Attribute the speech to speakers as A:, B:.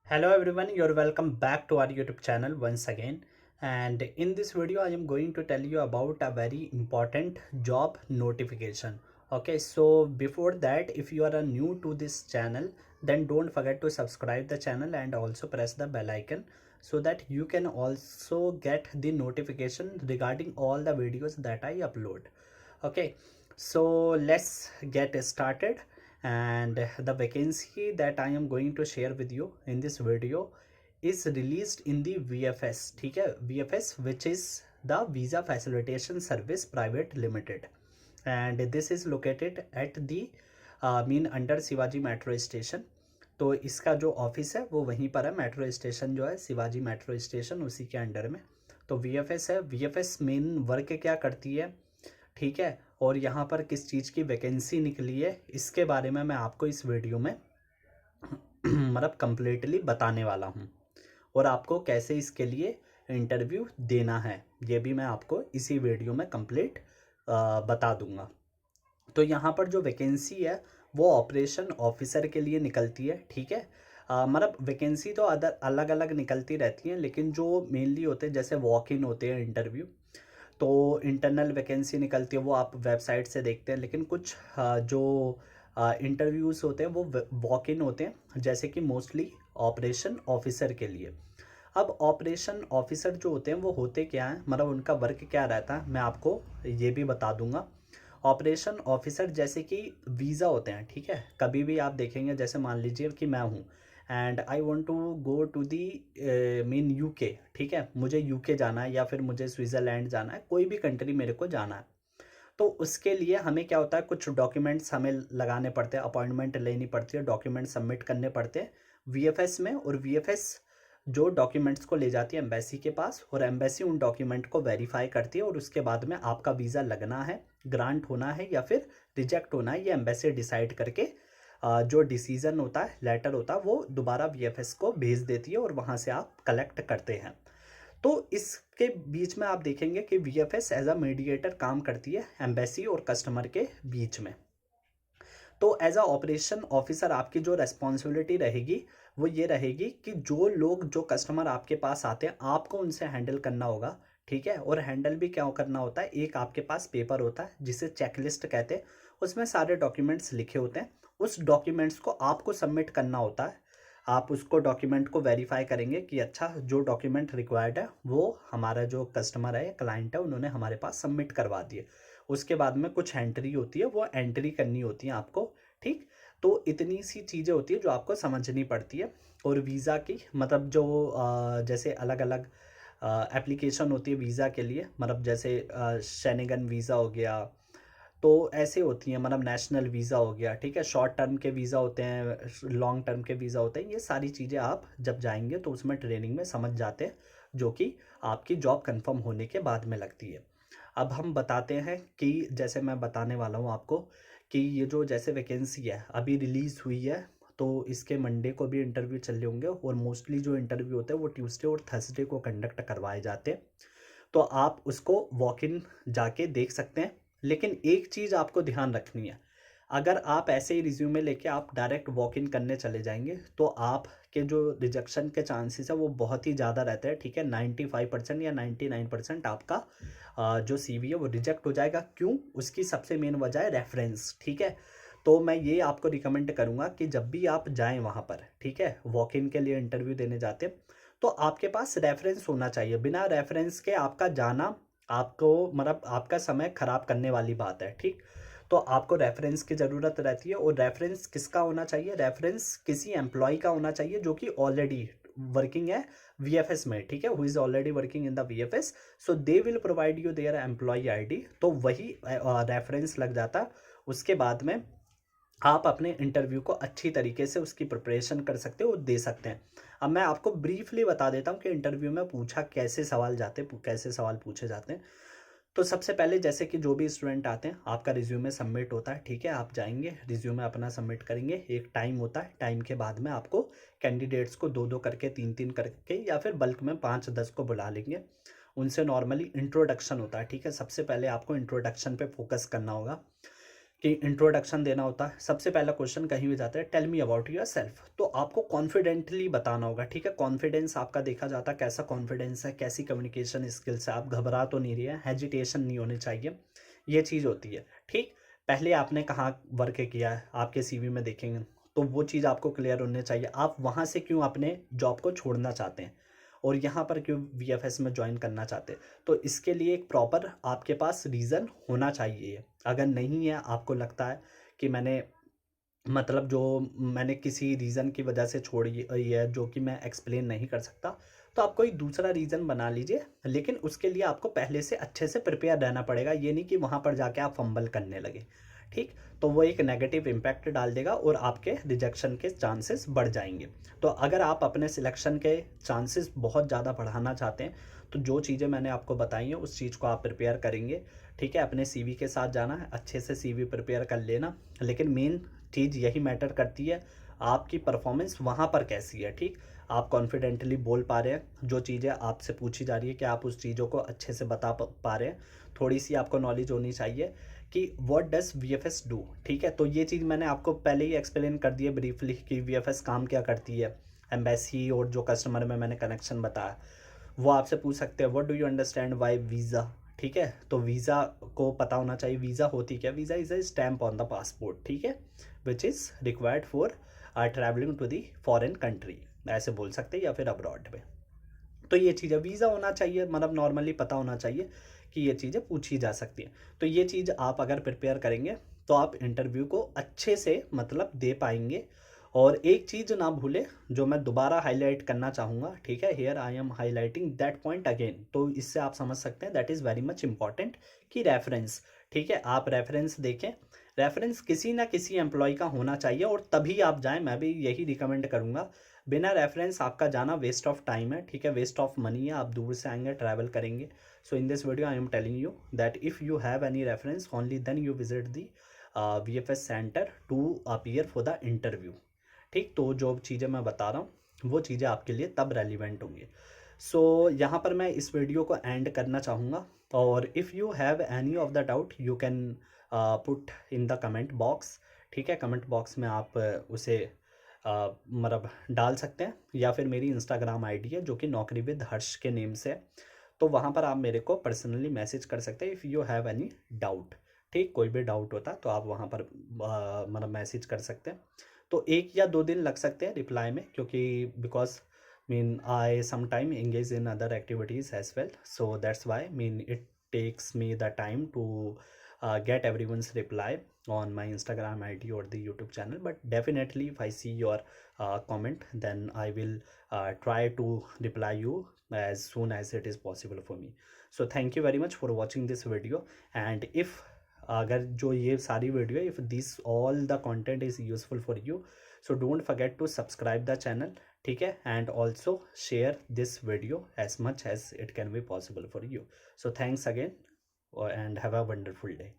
A: Hello everyone, you're welcome back to our YouTube channel once again. And in this video, I am going to tell you about a very important job notification. Okay, so before that, if you are new to this channel, then don't forget to subscribe the channel and also press the bell icon so that you can also get the notification regarding all the videos that I upload. Okay, so let's get started. And the vacancy that I am going to share with you in this video is released in the VFS. ठीक है, VFS, which is the Visa Facilitation Service Private Limited, and this is located at the under Shivaji metro station. तो इसका जो office है वो वहीं पर है. मेट्रो स्टेशन जो है शिवाजी मेट्रो स्टेशन, उसी के अंडर में तो VFS है. VFS मेन वर्क क्या करती है, ठीक है, और यहाँ पर किस चीज़ की वैकेंसी निकली है, इसके बारे में मैं आपको इस वीडियो में मतलब कंप्लीटली बताने वाला हूँ. और आपको कैसे इसके लिए इंटरव्यू देना है ये भी मैं आपको इसी वीडियो में कंप्लीट बता दूंगा. तो यहाँ पर जो वैकेंसी है वो ऑपरेशन ऑफिसर के लिए निकलती है. ठीक है, मतलब वैकेंसी तो अदर अलग अलग निकलती रहती हैं, लेकिन जो मेनली होते हैं जैसे वॉक इन होते हैं इंटरव्यू, तो इंटरनल वैकेंसी निकलती है वो आप वेबसाइट से देखते हैं. लेकिन कुछ जो इंटरव्यूज़ होते हैं वो वॉक इन होते हैं, जैसे कि मोस्टली ऑपरेशन ऑफिसर के लिए. अब ऑपरेशन ऑफिसर जो होते हैं वो होते क्या हैं, मतलब उनका वर्क क्या रहता है, मैं आपको ये भी बता दूंगा. ऑपरेशन ऑफिसर जैसे कि वीज़ा होते हैं, ठीक है, कभी भी आप देखेंगे, जैसे मान लीजिए कि मैं हूँ and I want to go to the mean UK. ठीक है, मुझे यूके जाना है या फिर मुझे स्विट्ज़रलैंड जाना है, कोई भी कंट्री मेरे को जाना है. तो उसके लिए हमें क्या होता है, कुछ डॉक्यूमेंट्स हमें लगाने पड़ते हैं, अपॉइंटमेंट लेनी पड़ती है, डॉक्यूमेंट सबमिट करने पड़ते हैं VFS में. और VFS जो डॉक्यूमेंट्स को ले जाती है एम्बेसी के पास, और एम्बेसी उन डॉक्यूमेंट को वेरीफाई करती है, और उसके बाद में आपका वीज़ा लगना है, ग्रांट होना है या फिर रिजेक्ट होना है, ये एम्बेसी डिसाइड करके जो डिसीज़न होता है, लेटर होता है, वो दोबारा VFS को भेज देती है और वहाँ से आप कलेक्ट करते हैं. तो इसके बीच में आप देखेंगे कि VFS एज अ मीडिएटर काम करती है एम्बेसी और कस्टमर के बीच में. तो एज अ ऑपरेशन ऑफिसर आपकी जो रेस्पॉन्सिबिलिटी रहेगी वो ये रहेगी कि जो लोग, जो कस्टमर आपके पास आते हैं, आपको उनसे हैंडल करना होगा. ठीक है, और हैंडल भी क्या करना होता है, एक आपके पास पेपर होता है जिसे चेकलिस्ट कहते हैं, उसमें सारे डॉक्यूमेंट्स लिखे होते हैं. उस डॉक्यूमेंट्स को आपको सबमिट करना होता है. आप उसको डॉक्यूमेंट को वेरीफाई करेंगे कि अच्छा जो डॉक्यूमेंट रिक्वायर्ड है वो हमारा जो कस्टमर है, क्लाइंट है, उन्होंने हमारे पास सबमिट करवा दिए. उसके बाद में कुछ एंट्री होती है, वो एंट्री करनी होती है आपको. ठीक, तो इतनी सी चीज़ें होती है जो आपको समझनी पड़ती है. और वीज़ा की मतलब जो जैसे अलग अलग एप्लीकेशन होती है वीज़ा के लिए, मतलब जैसे शेनेगन वीज़ा हो गया, तो ऐसे होती हैं, मतलब नेशनल वीज़ा हो गया. ठीक है, शॉर्ट टर्म के वीज़ा होते हैं, लॉन्ग टर्म के वीज़ा होते हैं. ये सारी चीज़ें आप जब जाएंगे तो उसमें ट्रेनिंग में समझ जाते हैं, जो कि आपकी जॉब कंफर्म होने के बाद में लगती है. अब हम बताते हैं कि जैसे मैं बताने वाला हूँ आपको कि ये जो जैसे वैकेंसी है अभी रिलीज़ हुई है, तो इसके मंडे को भी इंटरव्यू चल रहे होंगे, और मोस्टली जो इंटरव्यू होते हैं वो ट्यूसडे और थर्सडे को कंडक्ट करवाए जाते हैं. तो आप उसको वॉक इन जाके देख सकते हैं. लेकिन एक चीज़ आपको ध्यान रखनी है, अगर आप ऐसे ही रिज्यूमे लेके आप डायरेक्ट वॉक इन करने चले जाएंगे तो आपके जो रिजेक्शन के चांसेस है वो बहुत ही ज़्यादा रहते हैं. ठीक है, 95% या 99% आपका जो CV है वो रिजेक्ट हो जाएगा. क्यों, उसकी सबसे मेन वजह है रेफरेंस. ठीक है, तो मैं ये आपको रिकमेंड करूँगा कि जब भी आप जाएं वहाँ पर, ठीक है, वॉक इन के लिए इंटरव्यू देने जाते हैं, तो आपके पास रेफरेंस होना चाहिए. बिना रेफरेंस के आपका जाना आपको मतलब आपका समय खराब करने वाली बात है. ठीक, तो आपको रेफरेंस की ज़रूरत रहती है. और रेफरेंस किसका होना चाहिए, रेफरेंस किसी एम्प्लॉय का होना चाहिए जो कि ऑलरेडी वर्किंग है VFS में. ठीक है, who is already working in the VFS, so they will provide you their employ ID. तो वही रेफरेंस लग जाता. उसके बाद में आप अपने इंटरव्यू को अच्छी तरीके से उसकी प्रिपरेशन कर सकते हो और दे सकते हैं. अब मैं आपको ब्रीफली बता देता हूँ कि इंटरव्यू में पूछा कैसे सवाल जाते, कैसे सवाल पूछे जाते हैं. तो सबसे पहले जैसे कि जो भी स्टूडेंट आते हैं, आपका रिज्यूमे सबमिट होता है. ठीक है, आप जाएंगे, रिज्यूमे अपना सबमिट करेंगे, एक टाइम होता है, टाइम के बाद में आपको कैंडिडेट्स को दो दो करके, तीन तीन करके, या फिर बल्क में 5-10 को बुला लेंगे. उनसे नॉर्मली इंट्रोडक्शन होता है. ठीक है, सबसे पहले आपको इंट्रोडक्शन पे फोकस करना होगा कि इंट्रोडक्शन देना होता है। सबसे पहला क्वेश्चन कहीं भी जाता है, tell me about yourself. तो आपको कॉन्फिडेंटली बताना होगा, ठीक है। कॉन्फिडेंस आपका देखा जाता है, कैसा कॉन्फिडेंस है, कैसी कम्युनिकेशन स्किल्स है, आप घबरा तो नहीं रही है, हेजिटेशन नहीं होनी चाहिए, ये चीज़ होती है, ठीक। पहले आपने कहाँ वर्क किया है, आपके सीवी में देखेंगे, तो वो चीज़ आपको क्लियर होनी चाहिए। आप वहाँ से क्यों अपने जॉब को छोड़ना चाहते हैं और यहाँ पर क्यों वीएफएस में ज्वाइन करना चाहते हैं, तो इसके लिए एक प्रॉपर आपके पास रीज़न होना चाहिए। अगर नहीं है, आपको लगता है कि मैंने मतलब जो मैंने किसी रीज़न की वजह से छोड़ी है जो कि मैं एक्सप्लेन नहीं कर सकता, तो आप कोई दूसरा रीज़न बना लीजिए, लेकिन उसके लिए आपको पहले से अच्छे से प्रिपेयर रहना पड़ेगा। ये नहीं कि वहाँ पर जाके आप फंबल करने लगे, ठीक। तो वो एक नेगेटिव इम्पैक्ट डाल देगा और आपके रिजेक्शन के चांसेस बढ़ जाएंगे। तो अगर आप अपने सिलेक्शन के चांसेस बहुत ज़्यादा बढ़ाना चाहते हैं, तो जो चीज़ें मैंने आपको बताई हैं उस चीज़ को आप प्रिपेयर करेंगे, ठीक है। अपने सीवी के साथ जाना है, अच्छे से सीवी प्रिपेयर कर लेना, लेकिन मेन चीज़ यही मैटर करती है, आपकी परफॉर्मेंस वहाँ पर कैसी है, ठीक। आप कॉन्फिडेंटली बोल पा रहे हैं, जो चीज़ें आपसे पूछी जा रही है कि आप उस चीज़ों को अच्छे से बता पा रहे हैं। थोड़ी सी आपको नॉलेज होनी चाहिए कि व्हाट डज वीएफएस डू, ठीक है। तो ये चीज़ मैंने आपको पहले ही एक्सप्लेन कर दी है ब्रीफली कि वीएफएस काम क्या करती है। एम्बेसी और जो कस्टमर में मैंने कनेक्शन बताया, वो आपसे पूछ सकते हैं what do you understand why visa, ठीक है। तो वीज़ा को पता होना चाहिए, वीज़ा होती क्या, visa is a stamp on the passport, ठीक है, which is required for travelling to the foreign country, ऐसे बोल सकते हैं, या फिर अब्रॉड में। तो ये चीज़ें वीज़ा होना चाहिए, मतलब नॉर्मली पता होना चाहिए कि ये चीज़ें पूछी जा सकती हैं। तो ये चीज़ आप अगर प्रिपेयर करेंगे तो आप इंटरव्यू को अच्छे से मतलब दे पाएंगे। और एक चीज़ ना भूले, जो मैं दोबारा हाईलाइट करना चाहूँगा, ठीक है, here I am highlighting that point again. तो इससे आप समझ सकते हैं that is very much important कि रेफरेंस, ठीक है, आप रेफरेंस देखें। रेफरेंस किसी ना किसी एम्प्लॉय का होना चाहिए और तभी आप जाएं, मैं भी यही रिकमेंड करूँगा। बिना रेफरेंस आपका जाना वेस्ट ऑफ टाइम है, ठीक है, वेस्ट ऑफ मनी है, आप दूर से आएंगे, ट्रैवल करेंगे। So in this video I am telling you that if you have any reference only then you visit the VFS centre to appear for the interview, ठीक। तो जो चीज़ें मैं बता रहा हूँ वो चीज़ें आपके लिए तब रेलिवेंट होंगी। सो यहाँ पर मैं इस वीडियो को एंड करना चाहूँगा, और if you have any of the doubt you can put in the comment box, ठीक है। कमेंट बॉक्स में आप उसे मतलब डाल सकते हैं, या फिर मेरी इंस्टाग्राम आईडी है जो कि नौकरी विद हर्ष के नेम से है, तो वहाँ पर आप मेरे को पर्सनली मैसेज कर सकते हैं if you have any doubt, ठीक। कोई भी डाउट होता है तो आप वहाँ पर मतलब मैसेज कर सकते हैं। तो 1 या 2 दिन लग सकते हैं रिप्लाई में, क्योंकि because mean I some time engage in other activities as well, so that's why mean it takes me the time to get everyone's reply on my Instagram ID or the YouTube channel. But definitely if I see your comment, then I will try to reply you as soon as it is possible for me. So thank you very much for watching this video, and if अगर जो ये सारी video, if this all the content is useful for you, so don't forget to subscribe the channel, ठीक है, and also share this video as much as it can be possible for you. So thanks again and have a wonderful day.